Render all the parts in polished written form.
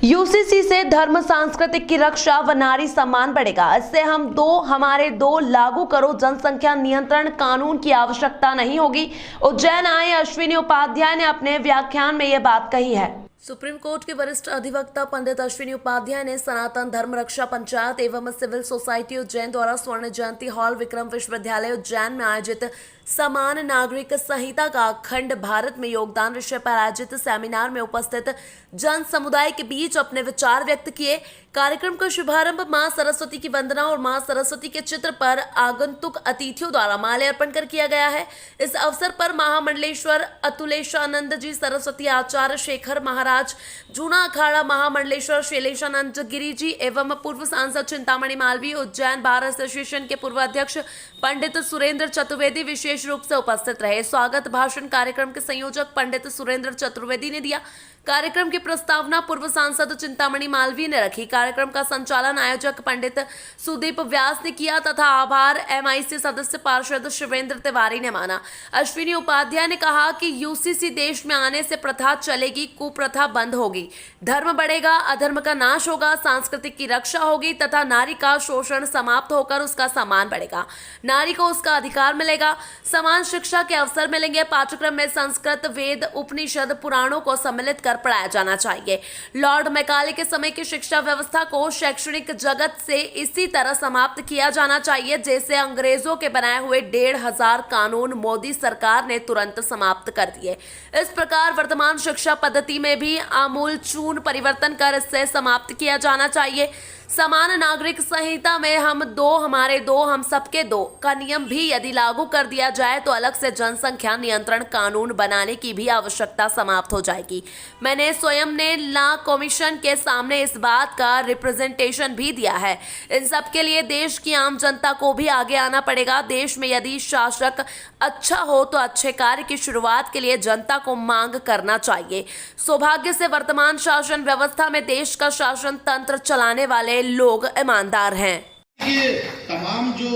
UCC से धर्म सांस्कृतिक की रक्षा व नारी सम्मान बढ़ेगा। इससे हमारे दो लागू करो जनसंख्या नियंत्रण कानून की आवश्यकता नहीं होगी। उज्जैन आए अश्विनी उपाध्याय ने अपने व्याख्यान में यह बात कही है। सुप्रीम कोर्ट के वरिष्ठ अधिवक्ता पंडित अश्विनी उपाध्याय ने सनातन धर्म रक्षा पंचायत एवं सिविल सोसाइटी उज्जैन द्वारा स्वर्ण जयंती हॉल विक्रम विश्वविद्यालय उज्जैन में आयोजित समान नागरिक संहिता का अखंड भारत में योगदान विषय पर आयोजित सेमिनार में उपस्थित जन समुदाय के बीच अपने विचार व्यक्त किए। कार्यक्रम का शुभारंभ मां सरस्वती की वंदना और मां सरस्वती के चित्र पर आगंतुक अतिथियों द्वारा माल्यार्पण कर किया गया है। इस अवसर पर महामंडलेश्वर अतुलेशानंद जी सरस्वती आचार्य शेखर महाराज जूना अखाड़ा महामंडलेश्वर शैलेशानंद गिरी जी एवं पूर्व सांसद चिंतामणि मालवीय उज्जैन बार एसोसिएशन के पूर्व अध्यक्ष पंडित सुरेंद्र चतुर्वेदी विशेष रूप से उपस्थित रहे। स्वागत भाषण कार्यक्रम के संयोजक पंडित सुरेंद्र चतुर्वेदी ने दिया। कार्यक्रम की प्रस्तावना पूर्व सांसद चिंतामणि मालवीय ने रखी। कार्यक्रम का संचालन आयोजक पंडित सुदीप व्यास ने किया तथा आभार एमआईसी सदस्य पार्षद शिवेंद्र तिवारी ने माना। अश्विनी उपाध्याय ने कहा कि यूसीसी देश में आने से प्रथा चलेगी, कुप्रथा बंद होगी, धर्म बढ़ेगा, अधर्म का नाश होगा, सांस्कृतिक की रक्षा होगी तथा नारी का शोषण समाप्त होकर उसका सम्मान बढ़ेगा। नारी को उसका अधिकार मिलेगा, समान शिक्षा के अवसर मिलेंगे। पाठ्यक्रम में संस्कृत, वेद, उपनिषद, पुराणों को सम्मिलित कर पढ़ाया जाना चाहिए। लॉर्ड मैकाले के समय की शिक्षा व्यवस्था को शैक्षणिक जगत से इसी तरह समाप्त किया जाना चाहिए जैसे अंग्रेजों के बनाए हुए 1500 कानून मोदी सरकार ने तुरंत समाप्त कर दिए। इस प्रकार वर्तमान शिक्षा पद्धति में भी आमूलचूल परिवर्तन कर इससे समाप्त किया जाना चाहिए। समान नागरिक संहिता में हम दो हमारे दो हम सबके दो का नियम भी यदि लागू कर दिया जाए तो अलग से जनसंख्या नियंत्रण कानून बनाने की भी आवश्यकता समाप्त हो जाएगी। मैंने स्वयं ने लॉ कमीशन के सामने इस बात का रिप्रेजेंटेशन भी दिया है। इन सब के लिए देश की आम जनता को भी आगे आना पड़ेगा। देश में यदि शासक अच्छा हो तो अच्छे कार्य की शुरुआत के लिए जनता को मांग करना चाहिए। सौभाग्य से वर्तमान शासन व्यवस्था में देश का शासन तंत्र चलाने वाले लोग ईमानदार हैं। ये तमाम जो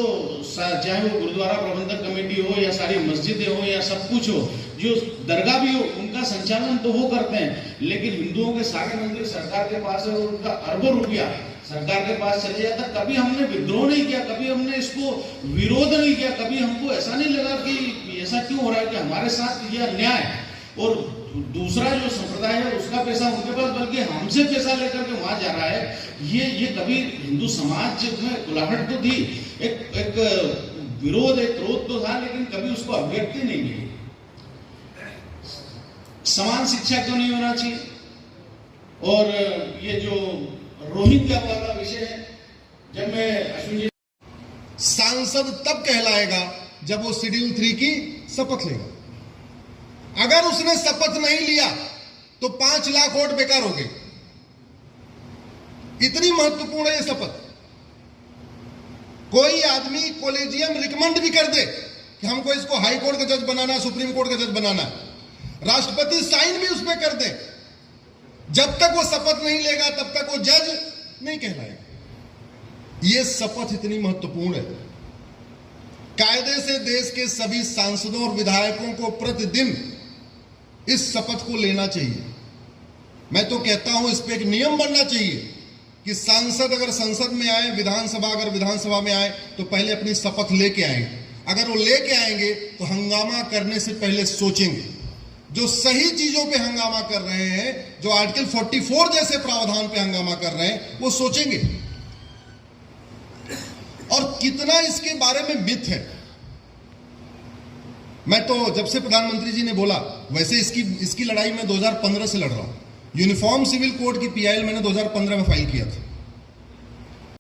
चाहे वो गुरुद्वारा प्रबंधक कमेटी हो या सारी मस्जिदें हो या सब कुछ हो, जो दरगाह भी हो, उनका संचालन तो वो करते हैं, लेकिन हिंदुओं के सारे मंदिर सरकार के पास है और उनका अरबों रुपया सरकार के पास चले जाता। कभी हमने विद्रोह नहीं किया, कभी हमने इसको विरोध नहीं किया, कभी हमको ऐसा नहीं लगा कि ऐसा क्यों हो रहा है कि हमारे साथ ये अन्याय और दूसरा जो संप्रदाय है उसका पैसा उनके पास, बल्कि हमसे पैसा लेकर के वहां जा रहा है। ये कभी हिंदू समाज में गुलाहट तो थी, एक विरोध, एक क्रोध तो था, लेकिन कभी उसको अभिव्यक्ति नहीं मिली। समान शिक्षा क्यों नहीं होना चाहिए? और ये जो रोहिंग्या वाला विषय है, जब मैं अश्विनी सांसद तब कहलाएगा जब वो शेड्यूल 3 की शपथ लेगा। अगर उसने शपथ नहीं लिया तो 5 लाख वोट बेकार हो गए। इतनी महत्वपूर्ण है ये शपथ। कोई आदमी कॉलेजियम रिकमेंड भी कर दे कि हमको इसको हाई कोर्ट का जज बनाना, सुप्रीम कोर्ट का जज बनाना, राष्ट्रपति साइन भी उस पर कर दे, जब तक वो शपथ नहीं लेगा तब तक वो जज नहीं कहलाएगा। ये शपथ इतनी महत्वपूर्ण है। कायदे से देश के सभी सांसदों और विधायकों को प्रतिदिन इस शपथ को लेना चाहिए। मैं तो कहता हूं इस पे एक नियम बनना चाहिए कि सांसद अगर संसद में आए, विधानसभा अगर विधानसभा में आए तो पहले अपनी शपथ लेके आएंगे। अगर वो लेके आएंगे तो हंगामा करने से पहले सोचेंगे। जो सही चीजों पे हंगामा कर रहे हैं, जो आर्टिकल 44 जैसे प्रावधान पे हंगामा कर रहे हैं, वो सोचेंगे। और कितना इसके बारे में मिथ है। मैं तो जब से प्रधानमंत्री जी ने बोला, वैसे इसकी लड़ाई मैं 2015 से लड़ रहा हूं। यूनिफॉर्म सिविल कोड की पीआईएल मैंने 2015 में फाइल किया था।